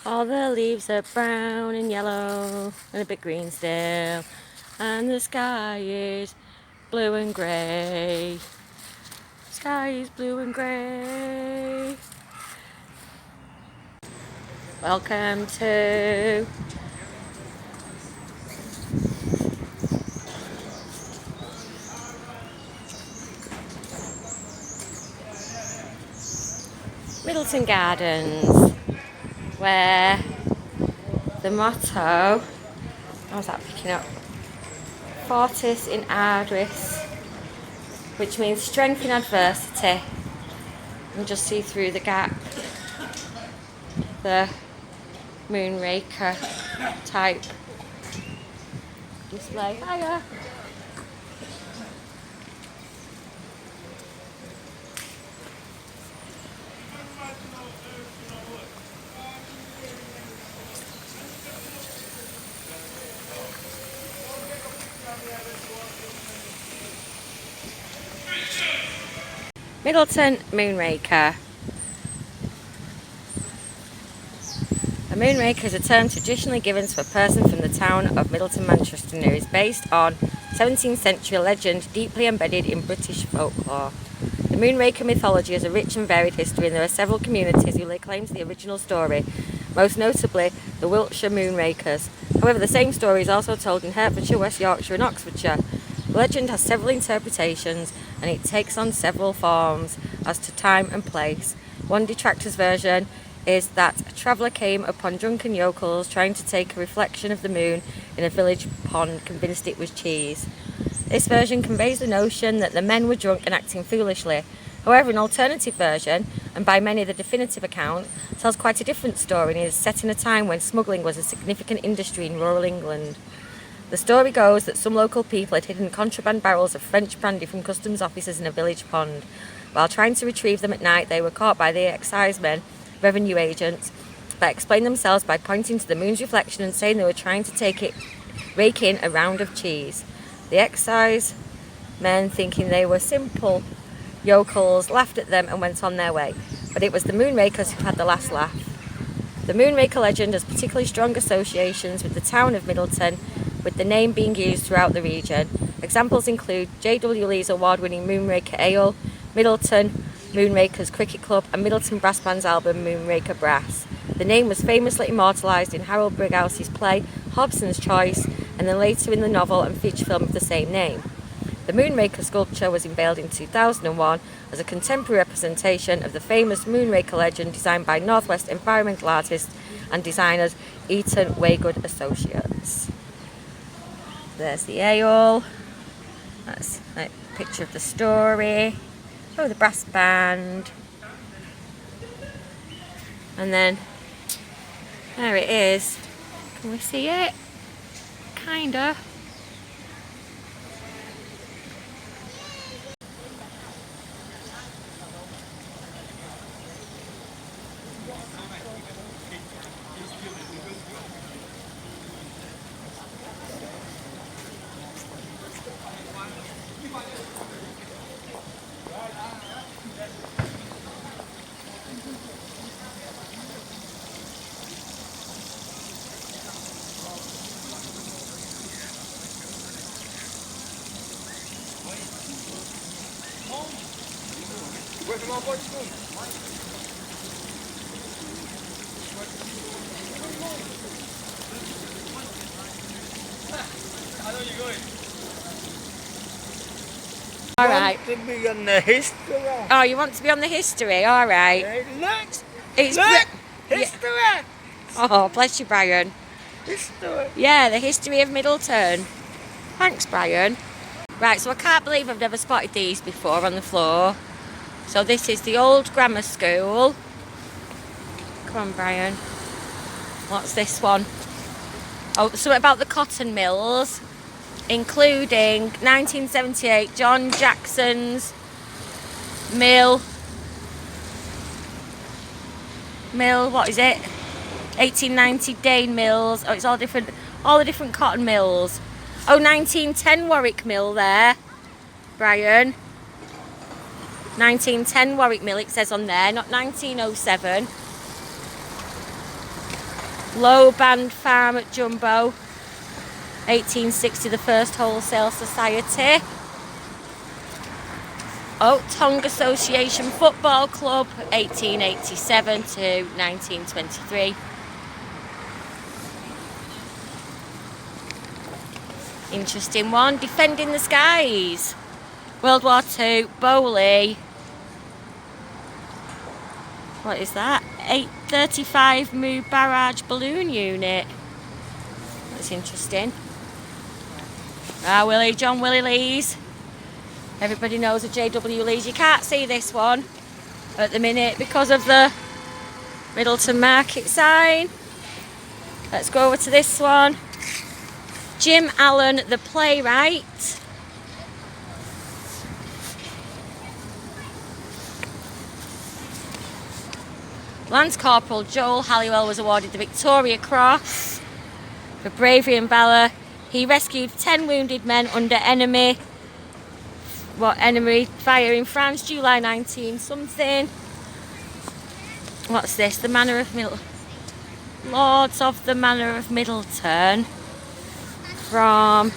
All the leaves are brown and yellow and a bit green still, and the sky is blue and grey. Sky is blue and grey. Welcome to Middleton Gardens, where the motto, how's that picking up? Fortis in Ardis, which means strength in adversity. And just see through the gap the moonraker type display. Hiya! Middleton Moonraker. A moonraker is a term traditionally given to a person from the town of Middleton, Manchester, who is based on 17th century legend deeply embedded in British folklore. The moonraker mythology has a rich and varied history, and there are several communities who lay claim to the original story, most notably the Wiltshire Moonrakers. However, the same story is also told in Hertfordshire, West Yorkshire and Oxfordshire. The legend has several interpretations, and it takes on several forms as to time and place. One detractor's version is that a traveller came upon drunken yokels trying to take a reflection of the moon in a village pond, convinced it was cheese. This version conveys the notion that the men were drunk and acting foolishly. However, an alternative version, and by many the definitive account, tells quite a different story and is set in a time when smuggling was a significant industry in rural England. The story goes that some local people had hidden contraband barrels of French brandy from customs officers in a village pond. While trying to retrieve them at night, they were caught by the excisemen, revenue agents, that explained themselves by pointing to the moon's reflection and saying they were trying to rake in a round of cheese. The excise men, thinking they were simple yokels, laughed at them and went on their way. But it was the moonrakers who had the last laugh. The moonraker legend has particularly strong associations with the town of Middleton, with the name being used throughout the region. Examples include J.W. Lee's award-winning Moonraker Ale, Middleton Moonrakers Cricket Club, and Middleton Brass Band's album Moonraker Brass. The name was famously immortalised in Harold Brighouse's play Hobson's Choice, and then later in the novel and feature film of the same name. The Moonraker sculpture was unveiled in 2001 as a contemporary representation of the famous Moonraker legend, designed by Northwest environmental artist and designers Eaton Waygood Associates. There's the ale. That's a picture of the story. Oh, the brass band. And then there it is. Can we see it? Kinda. Where's my boy school? I know you're going. All right. To be on the history. Oh, you want to be on the history? All right. Hey, look! It's Look! History! Oh, bless you, Brian. History! Yeah, the history of Middleton. Thanks, Brian. Right, so I can't believe I've never spotted these before on the floor. So this is the old grammar school. Come on, Brian. What's this one? Oh, something about the cotton mills, including 1978 John Jackson's mill, what is it? 1890 Dane Mills. Oh, it's all the different cotton mills. Oh, 1910 Warwick Mill there, Brian. 1910 Warwick Mill, it says on there, not 1907. Low Band Farm at Jumbo. 1860, the first wholesale society. Oak Tongue Association Football Club, 1887 to 1923. Interesting one. Defending the Skies. World War II, Bowley. What is that? 835 Moo Barrage Balloon Unit. That's interesting. John Willie Lees. Everybody knows a JW Lees. You can't see this one at the minute because of the Middleton Market sign. Let's go over to this one. Jim Allen, the playwright. Lance Corporal Joel Halliwell was awarded the Victoria Cross for bravery and valour. He rescued 10 wounded men under enemy fire in France, July 19 something. What's this? The Manor of Middleton. Lords of the Manor of Middleton. From...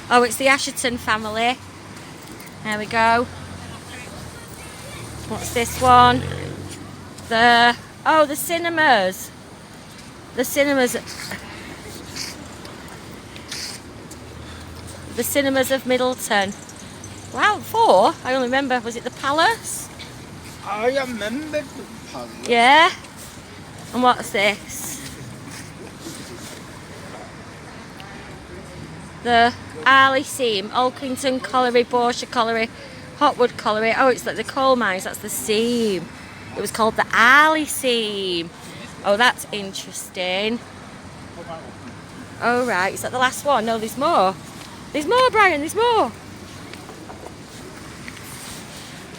oh, it's the Asherton family. There we go. What's this one? The cinemas. The cinemas of Middleton. Wow, 4? I only remember, was it the Palace? I remember the palace. Yeah. And what's this? The Arley Seam, Alkington Colliery, Borshire Colliery, Hotwood Colliery. Oh, it's like the coal mines, that's the seam. It was called the Arley Seam. Oh, that's interesting. Oh, right, is that the last one? No, there's more. There's more, Brian, there's more.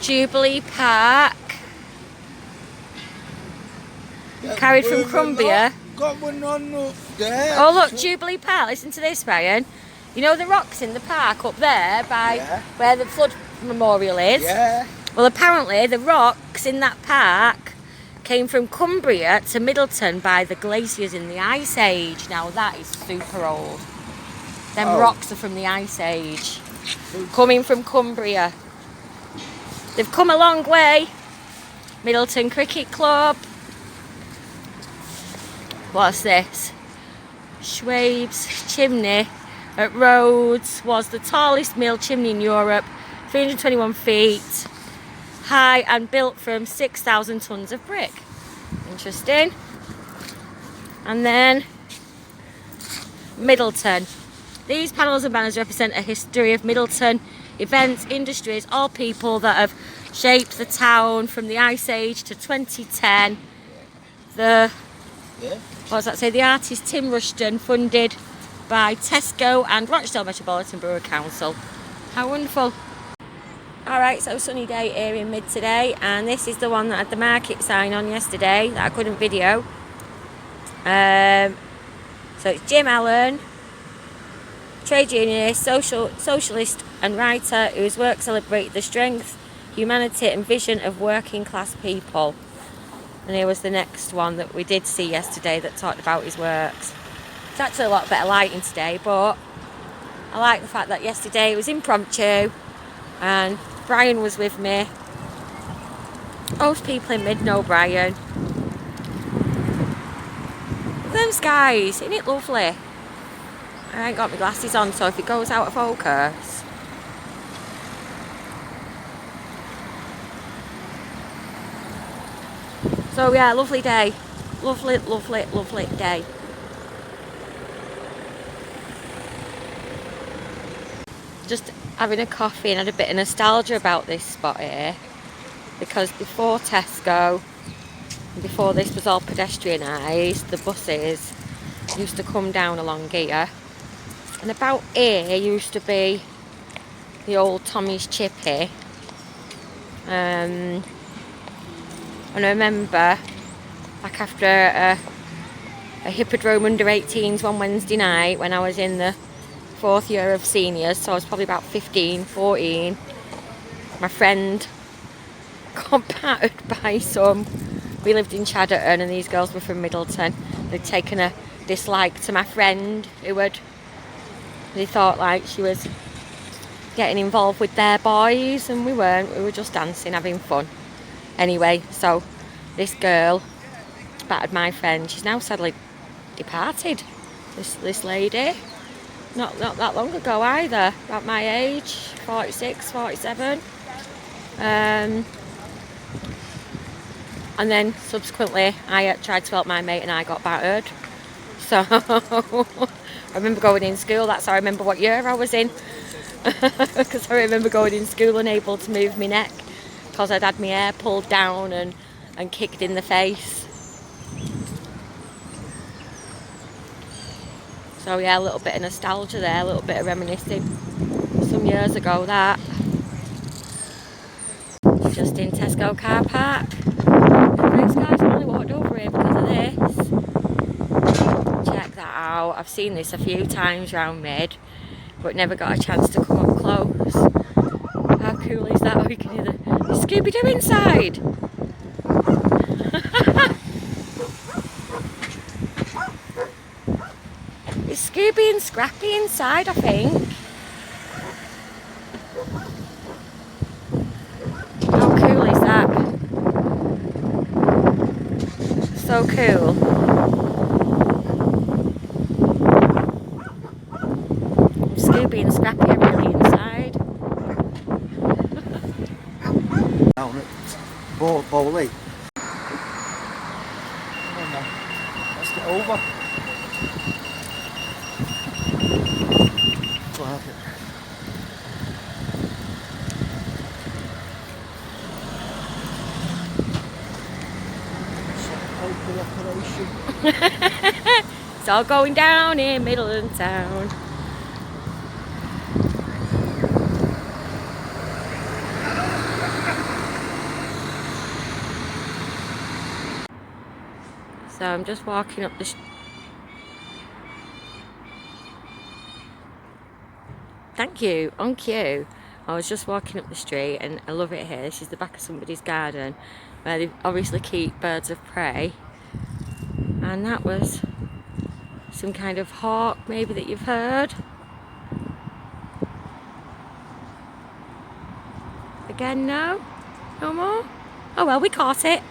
Jubilee Park. Carried from Crumbia. Got one on up there. Oh, look, Jubilee Park. Listen to this, Brian. You know the rocks in the park up there by where the flood memorial is? Yeah. Well, apparently the rocks in that park came from Cumbria to Middleton by the glaciers in the Ice Age. Now, that is super old. Them rocks are from the Ice Age. Coming from Cumbria. They've come a long way. Middleton Cricket Club. What's this? Schwabe's chimney at Rhodes was the tallest mill chimney in Europe, 321 feet high and built from 6,000 tonnes of brick. Interesting. And then Middleton. These panels and banners represent a history of Middleton, events, industries, all people that have shaped the town from the Ice Age to 2010. What does that say? The artist Tim Rushton, funded by Tesco and Rochdale Metropolitan Borough Council. How wonderful. Alright, so sunny day here in Mid today, and this is the one that had the market sign on yesterday that I couldn't video. So it's Jim Allen, trade unionist, socialist and writer whose work celebrated the strength, humanity and vision of working class people. And here was the next one that we did see yesterday that talked about his works. It's actually a lot better lighting today, but I like the fact that yesterday it was impromptu and Brian was with me. Most people in Mid know Brian. Look at them skies, isn't it lovely? I ain't got my glasses on, so if it goes out of focus. So yeah, lovely day. Lovely, lovely, lovely day. Just having a coffee and had a bit of nostalgia about this spot here, because before Tesco, before this was all pedestrianised, the buses used to come down along here, and about here used to be the old Tommy's Chippy. And I remember back after a Hippodrome under 18s one Wednesday night when I was in the 4th year of seniors, so I was probably about 15, 14. My friend got battered by some we lived in Chadderton and these girls were from Middleton. They'd taken a dislike to my friend they thought like she was getting involved with their boys, and we weren't. We were just dancing, having fun. Anyway, so this girl battered my friend. She's now sadly departed. This lady, not that long ago either, about my age, 46, 47. And then subsequently I tried to help my mate and I got battered. So I remember going in school, that's how I remember what year I was in. Because I remember going in school unable to move my neck because I'd had my hair pulled down and kicked in the face. So yeah, a little bit of nostalgia there, a little bit of reminiscing. Some years ago that. Just in Tesco car park. Thanks guys, I only walked over here because of this. Check that out. I've seen this a few times round Mid, but never got a chance to come up close. How cool is that? Oh, you can hear the Scooby-Doo inside. It's Scooby and Scrappy inside, I think. How cool is that? So cool. Scooby and Scrappy are really inside. Down at Bowley. Come on now. Let's get over. Go ahead. It's all going down in Middleton Town. So I'm just walking up the Thank you, on cue. I was just walking up the street and I love it here. This is the back of somebody's garden where they obviously keep birds of prey. And that was some kind of hawk maybe that you've heard. Again, no? No more? Oh well, we caught it.